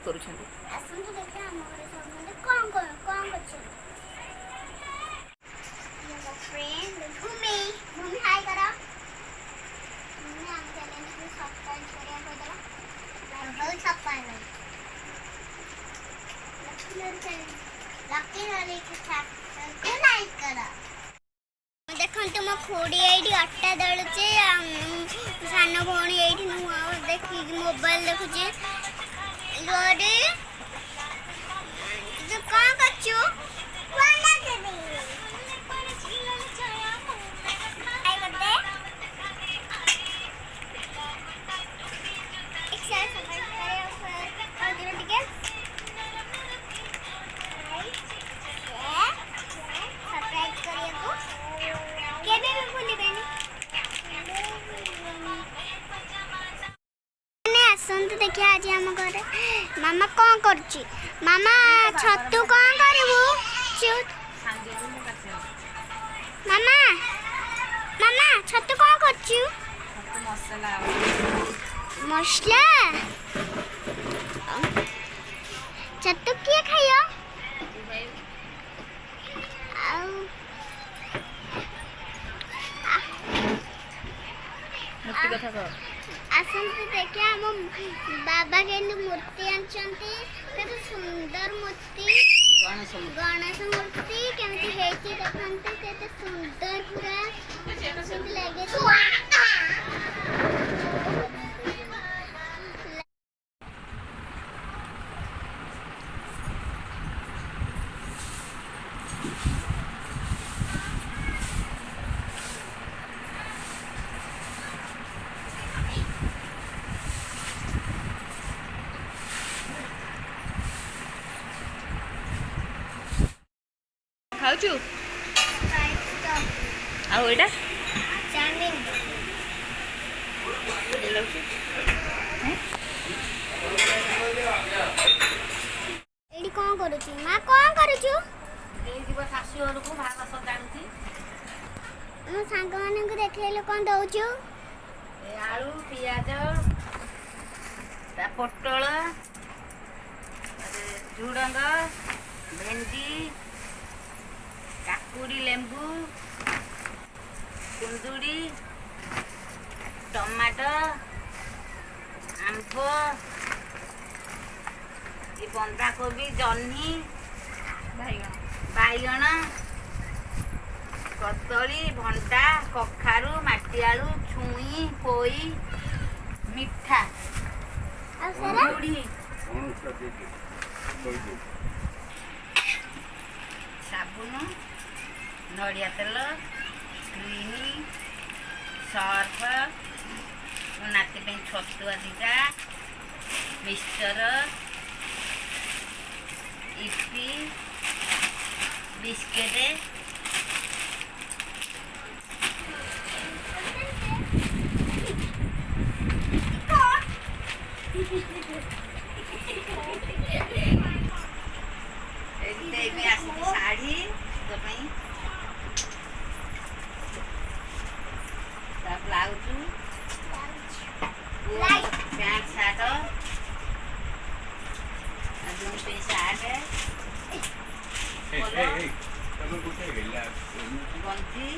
କରୁଛନ୍ତି। ଆସନ୍ତୁ ଦେଖିବା ଆମ ଘରେ ସମସ୍ତେ କଣ କରୁଛନ୍ତି। ମୋ ଫ୍ରେଣ୍ଡ ଭୂମି ହାଇ କର। ଭୂମି ଆମ ଚ୍ୟାନେଲକୁ ସବସ୍କ୍ରାଇବ କରିବାକୁ କହିଦେଲା। ହଉ ଛପାନ ଲକି ଲାଇକ୍ କର। ଦେଖନ୍ତୁ ମୋ ଖୁଡ଼ି ଏଇଠି ଅଟା ଦଳୁଛି, ସାନ ଭଉଣୀ ଏଇଠି ଦେଖିକି ମୋବାଇଲ ଦେଖୁଛି। ଗଡ଼ି ତୁ କଣ କରୁଛୁ? ଆସନ୍ତୁ ଦେଖିଆ ଆଜି ଆମ ଘରେ ମାମା କଣ କରୁଛି। ମାମା ଛତୁ କଣ କରିବୁ? ମାମା ମାମା ଛତୁ କଣ କରୁଛୁ? ମସଲା ଛତୁ କିଏ ଖାଇବ? ଆଉ ଆସନ୍ତୁ ଦେଖିଆ ଆମ ବାବା କେମିତି ମୂର୍ତ୍ତି ଆଣିଛନ୍ତି। କେତେ ସୁନ୍ଦର ମୂର୍ତ୍ତି, ଗଣେଶ ମୂର୍ତ୍ତି କେମିତି ହେଇଛି ଦେଖନ୍ତୁ। କେତେ ସୁନ୍ଦର ପୁରା କେମିତି ଲାଗିଛି। ଖାଉଛୁ? ଆଉ ଏଇଟା ଚାଉମିନ ଏଇଠି କଣ କରୁଛୁ? ମା କଣ କରୁଛୁ? ଶାଶୁ ଘରକୁ ଭାଗ ସଜାଡୁଛି। ମୋ ସାଙ୍ଗମାନଙ୍କୁ ଦେଖେଇଲୁ କଣ ଦଉଛୁ? ଆଳୁ, ପିଆଜ, ପୋଟଳ, ଝୁଡ଼ଙ୍ଗ, ଭେଣ୍ଡି, କାକୁଡ଼ି, ଲେମ୍ବୁ, କୁନ୍ଦୁରି, ଟମାଟୋ, ଆମ୍ବ, ବନ୍ଧାକୋବି, ଜହ୍ନି, ବାଇଗଣ, କଦଳୀ, ଭଣ୍ଡା, କଖାରୁ, ମାଟିଆଳୁ, ଛୁଇଁ, ପୋଇ, ମିଠା, ମୁଢ଼ି, ସାବୁନ, ନଡ଼ିଆ ତେଲ, କ୍ରିମ, ସର୍ଫ, ମୋ ନାତି ପାଇଁ ଛତୁଆ ଦିଟା, ମିକ୍ସଚର, ଇପି, ବିସ୍କେଟ, ଆସିଛି ଶାଢ଼ୀ ତୋ ପାଇଁ, ତା ବ୍ଲାଉଜ, ପ୍ୟାଣ୍ଟ ସାର୍ଟ, ସାର୍ଟ, ଗଞ୍ଜି,